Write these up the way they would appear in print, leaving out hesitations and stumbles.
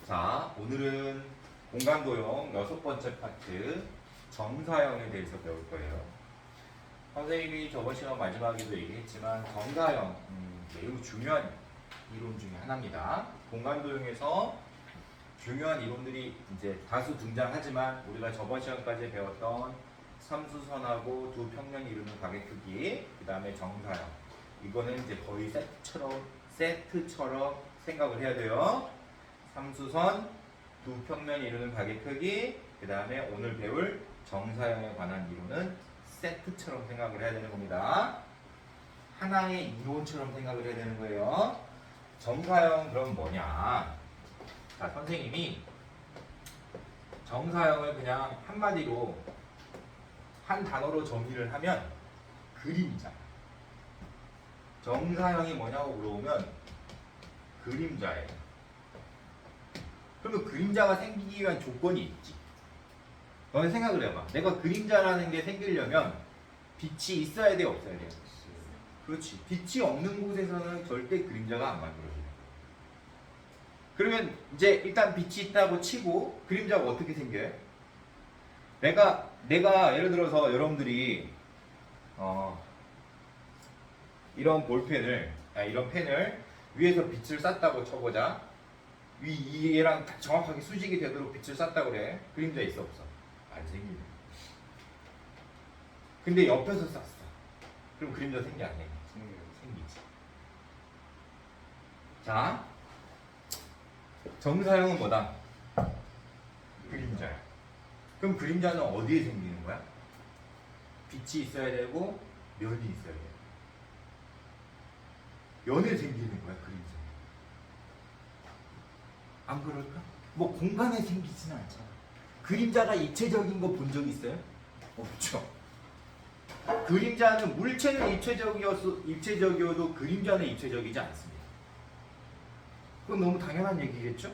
자, 오늘은 공간도형 6번째 파트 정사형에 대해서 배울 거예요. 선생님이 저번 시간 마지막에도 얘기했지만 정사형 매우 중요한 이론 중에 하나입니다. 공간도형에서 중요한 이론들이 이제 다수 등장하지만 우리가 저번 시간까지 배웠던 삼수선하고 두 평면이 이루는 가게 크기, 그 다음에 정사형, 이거는 이제 거의 세트처럼 생각을 해야 돼요. 삼수선, 두 평면이 이루는 가게 크기, 그 다음에 오늘 배울 정사형에 관한 이론은 세트처럼 생각을 해야 되는 겁니다. 하나의 이론처럼 생각을 해야 되는 거예요. 정사형 그럼 뭐냐? 자, 선생님이 정사형을 그냥 한마디로 한 단어로 정의를 하면 그림자. 정사형이 뭐냐고 물어보면 그림자예요. 그러면 그림자가 생기기 위한 조건이 있지. 너는 생각을 해봐. 내가 그림자라는 게 생기려면 빛이 있어야 돼, 없어야 돼? 그렇지. 빛이 없는 곳에서는 절대 그림자가 안 만들어져요. 그러면 이제 일단 빛이 있다고 치고 그림자가 어떻게 생겨요? 내가 예를 들어서 여러분들이 이런 볼펜을, 이런 펜을 위에서 빛을 쐈다고 쳐보자. 얘랑 정확하게 수직이 되도록 빛을 쐈다고 그래. 그림자 있어, 없어? 안 생기네. 근데 옆에서 쐈어. 그럼 그림자 생기 안 생기? 생기지. 자, 정사형은 뭐다? 그림자야. 그럼 그림자는 어디에 생기는 거야? 빛이 있어야 되고 면이 있어야 돼. 면에 생기는 거야, 그림자. 안 그럴까? 뭐 공간에 생기지는 않잖아. 그림자가 입체적인 거 본 적 있어요? 없죠. 그림자는 물체는 입체적이어도 그림자는 입체적이지 않습니다. 그건 너무 당연한 얘기겠죠?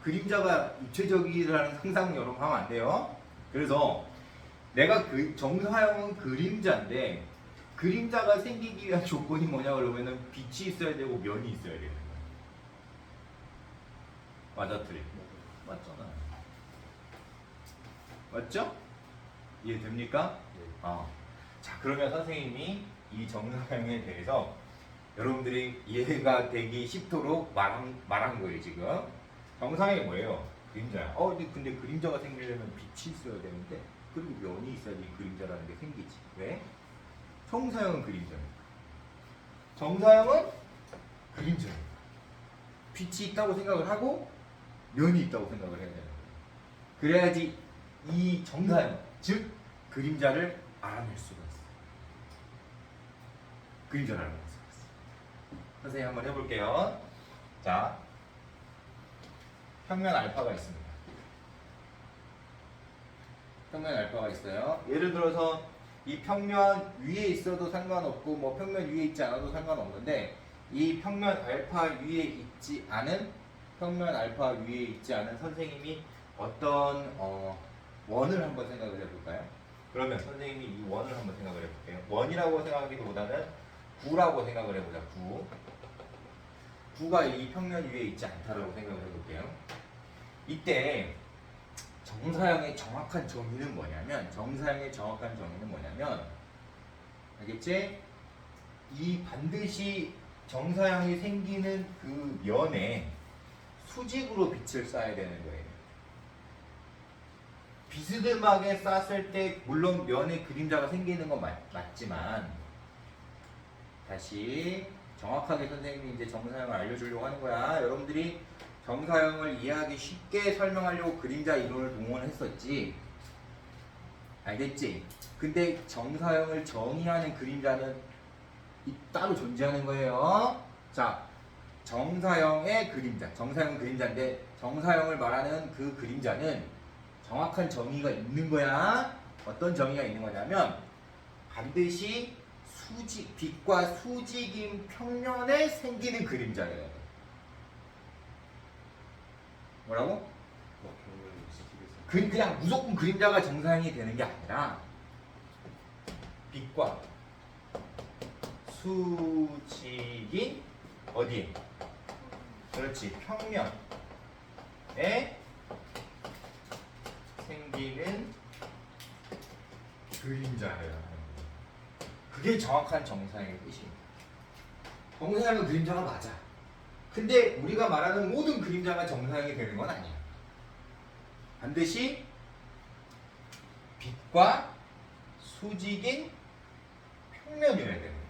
그림자가 입체적이라는 상상 여러분 하면 안 돼요. 그래서 내가 정사형은 그림자인데 그림자가 생기기 위한 조건이 뭐냐 그러면은 빛이 있어야 되고 면이 있어야 되는 거야. 맞아, 틀리? 맞잖아. 맞죠? 이해됩니까? 네. 자, 그러면 선생님이 이 정사형에 대해서 여러분들이 이해가 되기 쉽도록 말한 거예요, 지금. 정사형이 뭐예요? 그림자야. 근데 그림자가 생기려면 빛이 있어야 되는데, 그리고 면이 있어야지 그림자라는 게 생기지. 왜? 정사형은 그림자니까. 정사형은 그림자니까. 빛이 있다고 생각을 하고, 면이 있다고 생각을 해야 되는 거예요. 그래야지 이 정사형, 즉 그림자를 알아낼 수가 있어요. 그림자를 알아낼 수가 있어요. 선생님 한번 해볼게요. 자, 평면 알파가 있습니다. 평면 알파가 있어요. 예를 들어서 이 평면 위에 있어도 상관없고 뭐 평면 위에 있지 않아도 상관없는데 이 평면 알파 위에 있지 않은 선생님이 어떤 원을 한번 생각을 해볼까요? 그러면 선생님이 이 원을 한번 생각을 해볼게요. 원이라고 생각하기보다는 구라고 생각을 해보자. 구가 이 평면 위에 있지 않다라고 생각을 해볼게요. 이때 정사형의 정확한 정의는 뭐냐면 알겠지? 이 반드시 정사형이 생기는 그 면에 수직으로 빛을 쏴야 되는 거예요. 비스듬하게 쐈을 때 물론 면에 그림자가 생기는 건 맞지만 다시 정확하게 선생님이 이제 정사형을 알려주려고 하는 거야. 여러분들이 정사형을 이해하기 쉽게 설명하려고 그림자 이론을 동원했었지. 알겠지? 근데 정사형을 정의하는 그림자는 따로 존재하는 거예요. 자, 정사형의 그림자, 정사형 그림자인데 정사형을 말하는 그 그림자는 정확한 정의가 있는 거야. 어떤 정의가 있는 거냐면 반드시 빛과 수직인 평면에 생기는 그림자예요. 뭐라고? 그냥 무조건 그림자가 정사형이 되는 게 아니라 빛과 수직인 어디? 그렇지, 평면. 생기는 그림자예요. 그게 정확한 정사형의 뜻입니다. 정사형은 그림자가 맞아. 근데 우리가 말하는 모든 그림자가 정사형이 되는 건 아니야. 반드시 빛과 수직인 평면이어야 되는 거예요.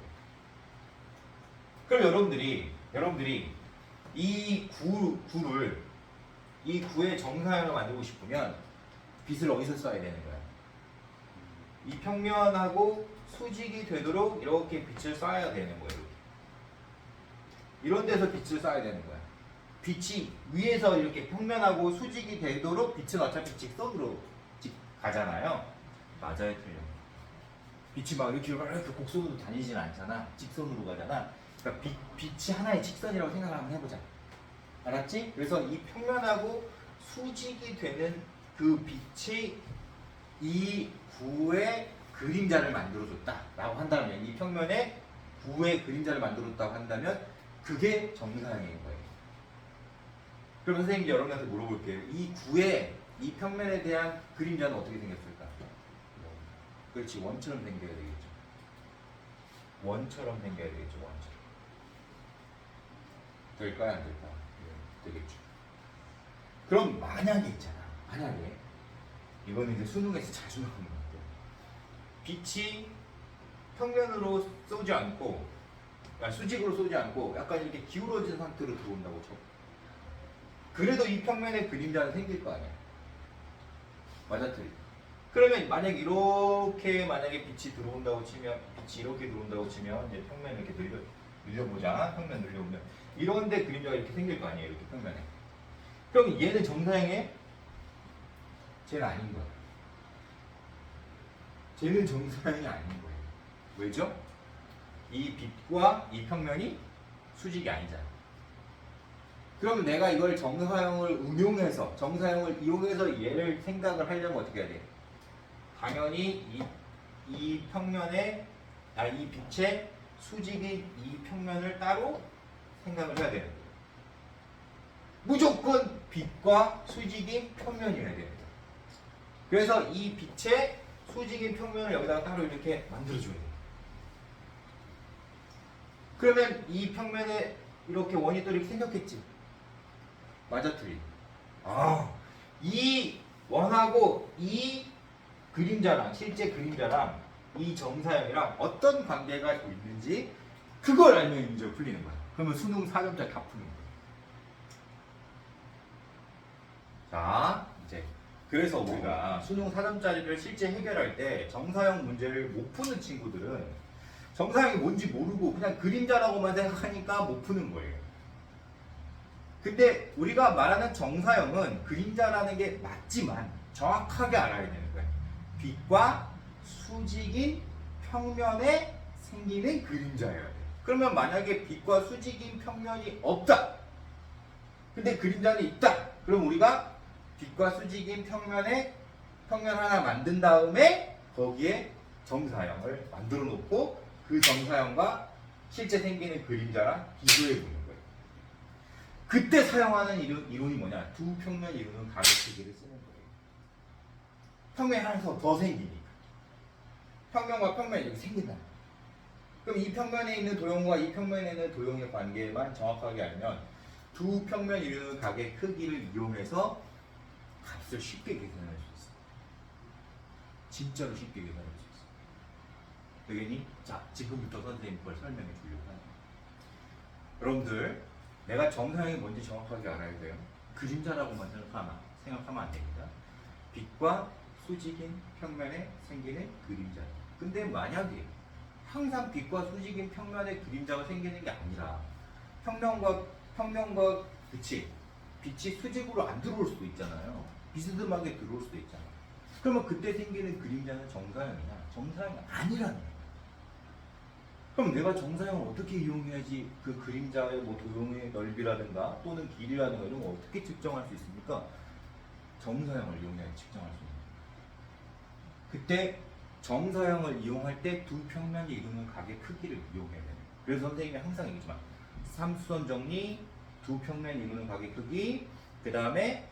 그럼 여러분들이 이 구의 정사형을 만들고 싶으면 빛을 어디서 써야 되는 거야? 이 평면하고 수직이 되도록 이렇게 빛을 쏴야 되는 거예요. 이런 데서 빛을 쏴야 되는 거야. 빛이 위에서 이렇게 평면하고 수직이 되도록 빛은 어차피 직선으로 가잖아요. 맞아요, 틀려요. 빛이 막 이렇게 곡선으로 다니진 않잖아. 직선으로 가잖아. 그러니까 빛이 하나의 직선이라고 생각을 한번 해보자. 알았지? 그래서 이 평면하고 수직이 되는 그 빛이 이 구의 그림자를 만들어줬다라고 한다면, 이 평면에 구의 그림자를 만들어줬다고 한다면 그게 정사형인 거예요. 그럼 선생님이 여러분한테 물어볼게요. 이 구의 이 평면에 대한 그림자는 어떻게 생겼을까? 그렇지, 원처럼 생겨야 되겠죠. 원처럼 생겨야 되겠죠. 원처럼. 될까요? 안 될까요? 되겠죠. 그럼 만약에 있잖아. 만약에 이거는 이제 수능에서 자주 나오는 것 같아요. 빛이 평면으로 쏘지 않고, 수직으로 쏘지 않고 약간 이렇게 기울어진 상태로 들어온다고 쳐. 그래도 이 평면에 그림자는 생길 거 아니야. 맞아, 틀리. 그러면 만약에 이렇게 빛이 들어온다고 치면, 빛이 이렇게 들어온다고 치면 이제 평면 이렇게 늘려보자. 평면 늘려보면 이런데 그림자가 이렇게 생길 거 아니에요. 이렇게 평면에. 그럼 얘는 정사형에 쟤는 아닌 거야. 쟤는 정사형이 아닌 거예요. 왜죠? 이 빛과 이 평면이 수직이 아니잖아. 그럼 내가 이걸 정사형을 이용해서 얘를 생각을 하려면 어떻게 해야 돼? 당연히 이 평면에, 이 빛의 수직인 이 평면을 따로 생각을 해야 되는 거예요. 무조건 빛과 수직인 평면이어야 됩니다. 그래서 이 빛의 수직인 평면을 여기다가 따로 이렇게 만들어줘야 돼요. 그러면 이 평면에 이렇게 원이 또 이렇게 생겼겠지. 맞아, 틀리. 이 원하고 이 그림자랑, 실제 그림자랑 이 정사형이랑 어떤 관계가 있는지 그걸 알면 문제가 풀리는 거야. 그러면 수능 4점짜리 다 푸는 거야. 자, 이제 그래서 우리가 수능 4점짜리를 실제 해결할 때 정사형 문제를 못 푸는 친구들은 정사형이 뭔지 모르고 그냥 그림자라고만 생각하니까 못 푸는 거예요. 근데 우리가 말하는 정사형은 그림자라는 게 맞지만 정확하게 알아야 되는 거예요. 빛과 수직인 평면에 생기는 그림자여야 돼요. 그러면 만약에 빛과 수직인 평면이 없다. 근데 그림자는 있다. 그럼 우리가 빛과 수직인 평면 하나 만든 다음에 거기에 정사형을 만들어 놓고 그 정사형과 실제 생기는 그림자랑 비교해 보는 거예요. 그때 사용하는 이론이 뭐냐? 두 평면 이루는 가로 크기를 쓰는 거예요. 평면이 하나 더 생기니까. 평면과 평면이 이렇게 생긴다. 그럼 이 평면에 있는 도형과 이 평면에 있는 도형의 관계만 정확하게 알면 두 평면 이루는 각의 크기를 이용해서 값을 쉽게 계산할 수 있어요. 진짜로 쉽게 계산할 수 있어요. 되겠니? 자, 지금부터 선생님 그걸 설명해 주려고 합니다. 여러분들, 내가 정사형이 뭔지 정확하게 알아야 돼요. 그림자라고만 생각하면 안 됩니다. 빛과 수직인 평면에 생기는 그림자. 근데 만약에 항상 빛과 수직인 평면에 그림자가 생기는 게 아니라 평면과 빛이 수직으로 안 들어올 수도 있잖아요. 비스듬하게 들어올 수도 있잖아. 그러면 그때 생기는 그림자는 정사형이냐? 정사형이 아니라는 거예요. 그럼 내가 정사형을 어떻게 이용해야지 그 그림자의 뭐 도형의 넓이라든가 또는 길이라든가 이런 거 어떻게 측정할 수 있습니까? 정사형을 이용해야 측정할 수 있는 거예요. 그때 정사형을 이용할 때 두 평면이 이루는 각의 크기를 이용해야 돼요. 그래서 선생님이 항상 얘기지만 삼수선 정리, 두 평면이 이루는 각의 크기, 그 다음에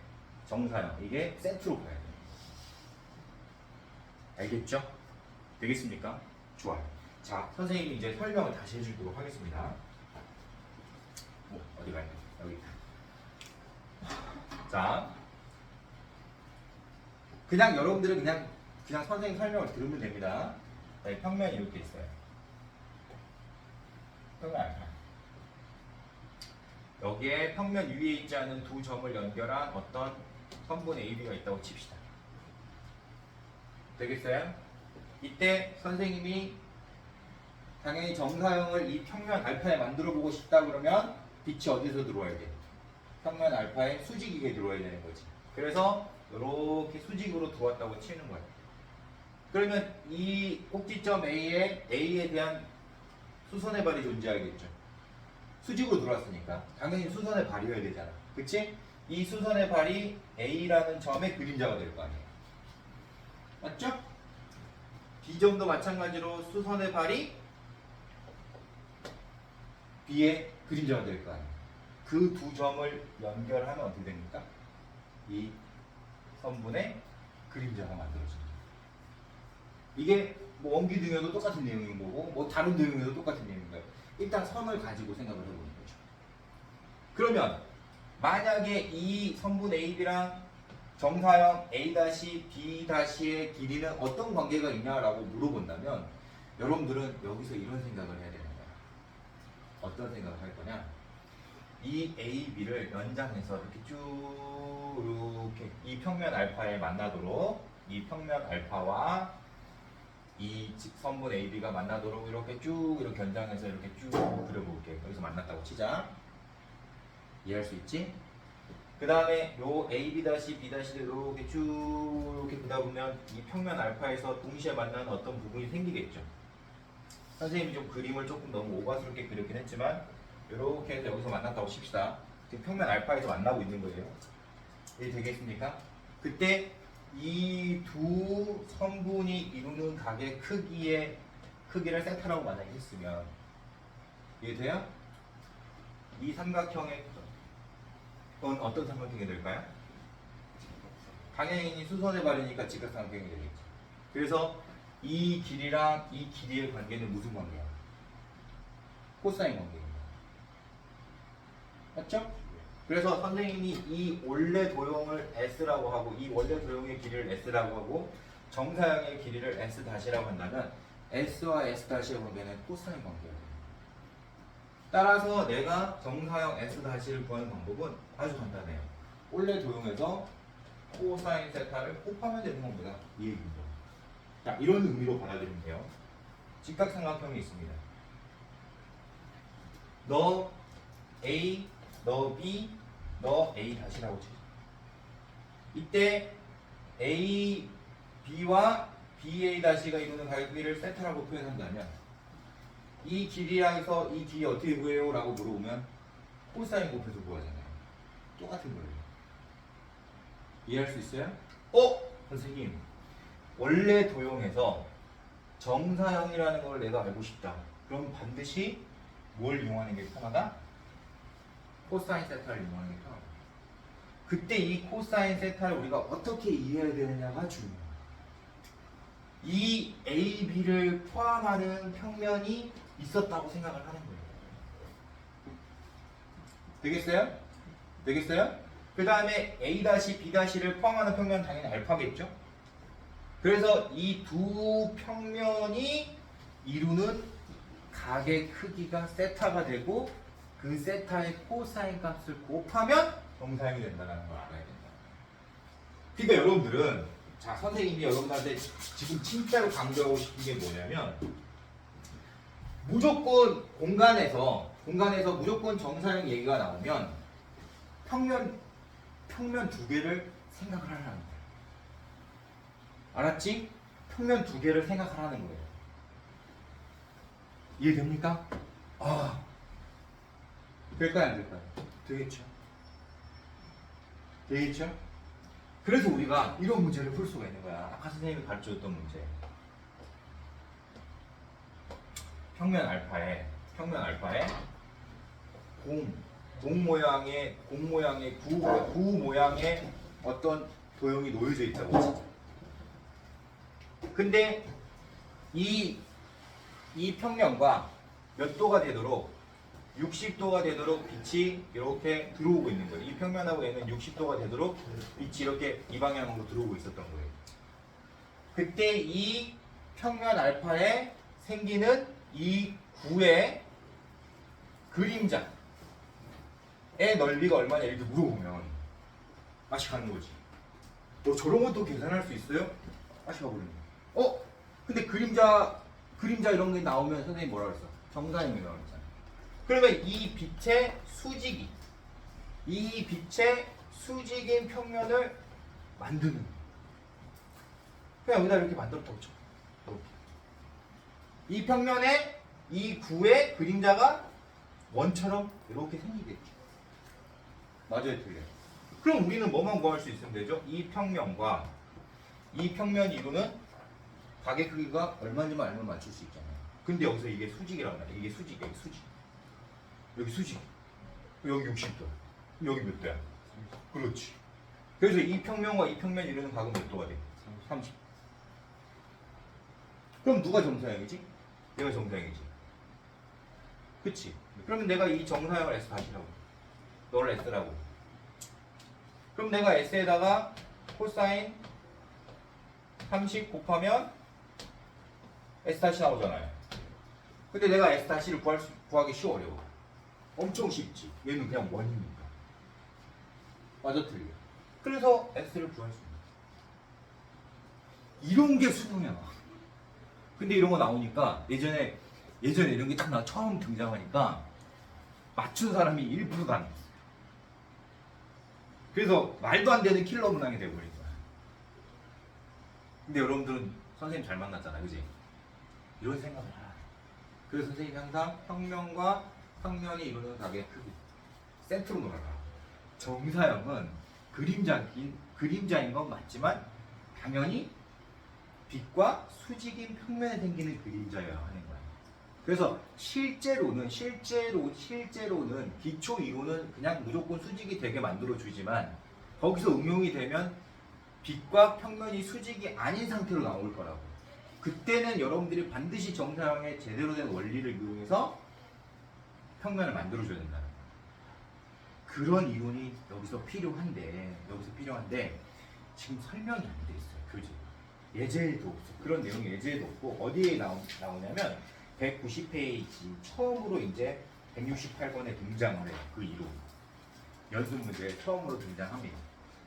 정사형. 이게 센트로 가야 돼요. 알겠죠? 되겠습니까? 좋아요. 자, 선생님이 이제 설명을 다시 해주도록 하겠습니다. 어디 가야 돼? 여기. 자, 그냥 여러분들은 그냥 선생님 설명을 들으면 됩니다. 네, 평면이 이렇게 있어요. 평면 알파. 여기에 평면 위에 있지 않은 두 점을 연결한 어떤 선분 AB가 있다고 칩시다. 되겠어요? 이때 선생님이 당연히 정사형을 이 평면 알파에 만들어 보고 싶다 그러면 빛이 어디서 들어와야 돼? 평면 알파에 수직이게 들어와야 되는 거지. 그래서 이렇게 수직으로 들어왔다고 치는 거예요. 그러면 이 꼭지점 A에 대한 수선의 발이 존재하겠죠. 수직으로 들어왔으니까 당연히 수선의 발이어야 되잖아. 그치? 이 수선의 발이 A라는 점의 그림자가 될 거 아니에요. 맞죠? B점도 마찬가지로 수선의 발이 B의 그림자가 될 거 아니에요. 그 두 점을 연결하면 어떻게 됩니까? 이 선분의 그림자가 만들어집니다. 이게 뭐 원기둥에도 똑같은 내용인 거고 뭐 다른 내용에도 똑같은 내용인 거예요. 일단 선을 가지고 생각을 해보는 거죠. 그러면 만약에 이 선분 AB랑 정사형 A-B-의 길이는 어떤 관계가 있냐라고 물어본다면 여러분들은 여기서 이런 생각을 해야 되는 거야. 어떤 생각을 할 거냐? 이 AB를 연장해서 이렇게 쭉 이렇게 이 평면 알파에 만나도록 이 평면 알파와 이 선분 AB가 만나도록 이렇게 쭉 이렇게 연장해서 이렇게 쭉 그려볼게요. 여기서 만났다고 치자. 이해할 수 있지? 그 다음에 요 AB-, B'를 이렇게 쭉 이렇게 그다 보면 이 평면 알파에서 동시에 만나는 어떤 부분이 생기겠죠. 선생님이 좀 그림을 조금 너무 오버스럽게 그렸긴 했지만 이렇게 해서 여기서 만났다고 칩시다. 지금 평면 알파에서 만나고 있는 거예요. 이해 되겠습니까? 그때 이 두 선분이 이루는 각의 크기를 세타라고 만약에 했으면 이해돼요? 이 삼각형의 그건 어떤 삼각형이 될까요? 당연히 수선의 발이니까 직각삼각형이 되겠죠. 그래서 이 길이랑 이 길이의 관계는 무슨 관계야? 코사인 관계입니다. 맞죠? 그래서 선생님이 이 원래 도형을 S라고 하고 이 원래 도형의 길이를 S라고 하고 정사형의 길이를 S''라고 한다면 S와 S''의 관계는 코사인 관계예요. 따라서 내가 정사형 S''를 구하는 방법은 아주 간단해요. 원래 도형에서 코사인 세타를 곱하면 되는 겁니다. 이 얘기죠. 자, 이런 의미로 받아들이면 돼요. 직각삼각형이 있습니다. 너 A, 너 B, 너 A''라고 치죠. 이때 A, B와 BA''가 이루는 각기를 세타라고 표현한다면 이 길이에서 이 길이 어떻게 구해요? 라고 물어보면 코사인 곱해서 구하잖아요. 똑같은 거예요. 이해할 수 있어요? 선생님 원래 도형에서 정사형이라는 걸 내가 알고 싶다. 그럼 반드시 뭘 이용하는 게 편하다? 코사인 세타를 이용하는 게 편하다. 그때 이 코사인 세타를 우리가 어떻게 이해해야 되느냐가 중요해요. 이 A, B를 포함하는 평면이 있었다고 생각을 하는 거예요. 되겠어요? 되겠어요? 그 다음에 A', B''를 포함하는 평면은 당연히 알파겠죠? 그래서 이 두 평면이 이루는 각의 크기가 세타가 되고 그 세타의 코사인 값을 곱하면 정사형이 된다는 걸 알아야 된다. 그러니까 여러분들은 자, 선생님이 여러분들한테 지금 진짜로 강조하고 싶은 게 뭐냐면 무조건 공간에서 무조건 정사형 얘기가 나오면 평면 두 개를 생각을 하라는 거예요. 알았지? 평면 두 개를 생각하라는 거예요. 이해됩니까? 될까요? 안 될까요? 되겠죠. 되겠죠? 그래서 우리가 이런 문제를 풀 수가 있는 거야. 아까 선생님이 가르쳐줬던 문제. 평면 알파에 공 모양의 구 모양의 어떤 도형이 놓여져 있다고 치자. 근데 이 평면과 몇 도가 되도록 60도가 되도록 빛이 이렇게 들어오고 있는 거예요. 이 평면하고 얘는 60도가 되도록 빛이 이렇게 이 방향으로 들어오고 있었던 거예요. 그때 이 평면 알파에 생기는 이 구의 그림자의 넓이가 얼마냐 이렇게 물어보면 맛이 가는 거지. 저런 것도 계산할 수 있어요? 맛이 가버리는 거야. 근데 그림자 이런 게 나오면 선생님 뭐라 그랬어? 정사형이라고 그랬잖아. 그러면 이 빛의 수직인 평면을 만드는 거야. 그냥 여기다 이렇게 만들어 보죠. 이 평면에 이 구의 그림자가 원처럼 이렇게 생기겠죠. 맞아요, 틀려요? 그럼 우리는 뭐만 구할 수 있으면 되죠? 이 평면과 이 평면이 이루는 가게 크기가 얼마인지만 알면 맞출 수 있잖아요. 근데 여기서 이게 수직이란 말이야. 이게 수직이에요, 수직. 여기 수직. 여기 60도. 여기 몇 도야? 그렇지. 그래서 이 평면과 이 평면이 이루는 각은 몇 도가 돼? 30. 그럼 누가 정사형이지? 얘가 정사형이지. 그치? 그러면 내가 이 정사형을 S 다시라고. 너를 S라고. 그럼 내가 S에다가 코사인 30 곱하면 S 다시 나오잖아요. 근데 내가 S 다시를 구하기 쉬워, 어려워? 엄청 쉽지. 얘는 그냥 원이니까. 맞아, 틀려. 그래서 S를 구할 수 있는. 이런 게 수능이야. 근데 이런 거 나오니까 예전에 이런 게 딱 처음 등장하니까 맞춘 사람이 1%도 안 됐어. 그래서 말도 안 되는 킬러 문항이 되어버린 거야. 근데 여러분들은 선생님 잘 만났잖아, 그지? 이런 생각을 하라. 그래서 선생님이 항상 평면과 평면이 이루는 각의 크기 센트로 놀아라. 정사형은 그림자인 건 맞지만 당연히 빛과 수직인 평면에 생기는 그림자여야 하는 거야. 그래서 실제로는 기초 이론은 그냥 무조건 수직이 되게 만들어 주지만 거기서 응용이 되면 빛과 평면이 수직이 아닌 상태로 나올 거라고. 그때는 여러분들이 반드시 정사형의 제대로 된 원리를 이용해서 평면을 만들어 줘야 된다. 그런 이론이 여기서 필요한데 지금 설명이 안 돼 있어요, 교재. 예제에도 없어. 그런 내용이 예제에도 없고 어디에 나오냐면 190페이지 처음으로 이제 168번에 등장을 해요. 그 이론. 연습 문제에 처음으로 등장합니다.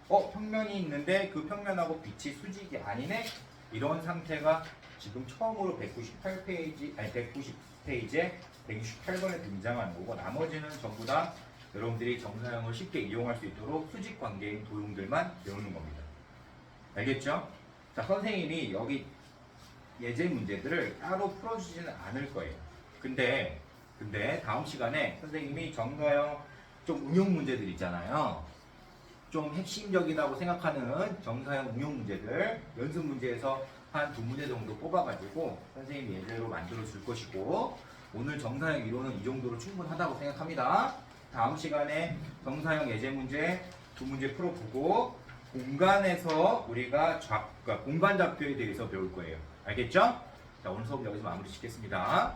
평면이 있는데 그 평면하고 빛이 수직이 아니네? 이런 상태가 지금 처음으로 190페이지에 168번에 등장하는 거고 나머지는 전부 다 여러분들이 정사형을 쉽게 이용할 수 있도록 수직 관계인 도형들만 배우는 겁니다. 알겠죠? 자, 선생님이 여기 예제 문제들을 따로 풀어주지는 않을 거예요. 근데 다음 시간에 선생님이 정사형 좀 응용 문제들 있잖아요. 좀 핵심적이라고 생각하는 정사형 응용 문제들 연습 문제에서 한 2문제 정도 뽑아가지고 선생님이 예제로 만들어 줄 것이고 오늘 정사형 이론은 이 정도로 충분하다고 생각합니다. 다음 시간에 정사형 예제 문제 2문제 풀어보고 공간에서 우리가 그러니까 공간 좌표에 대해서 배울 거예요. 알겠죠? 자, 오늘 수업 여기서 마무리 짓겠습니다.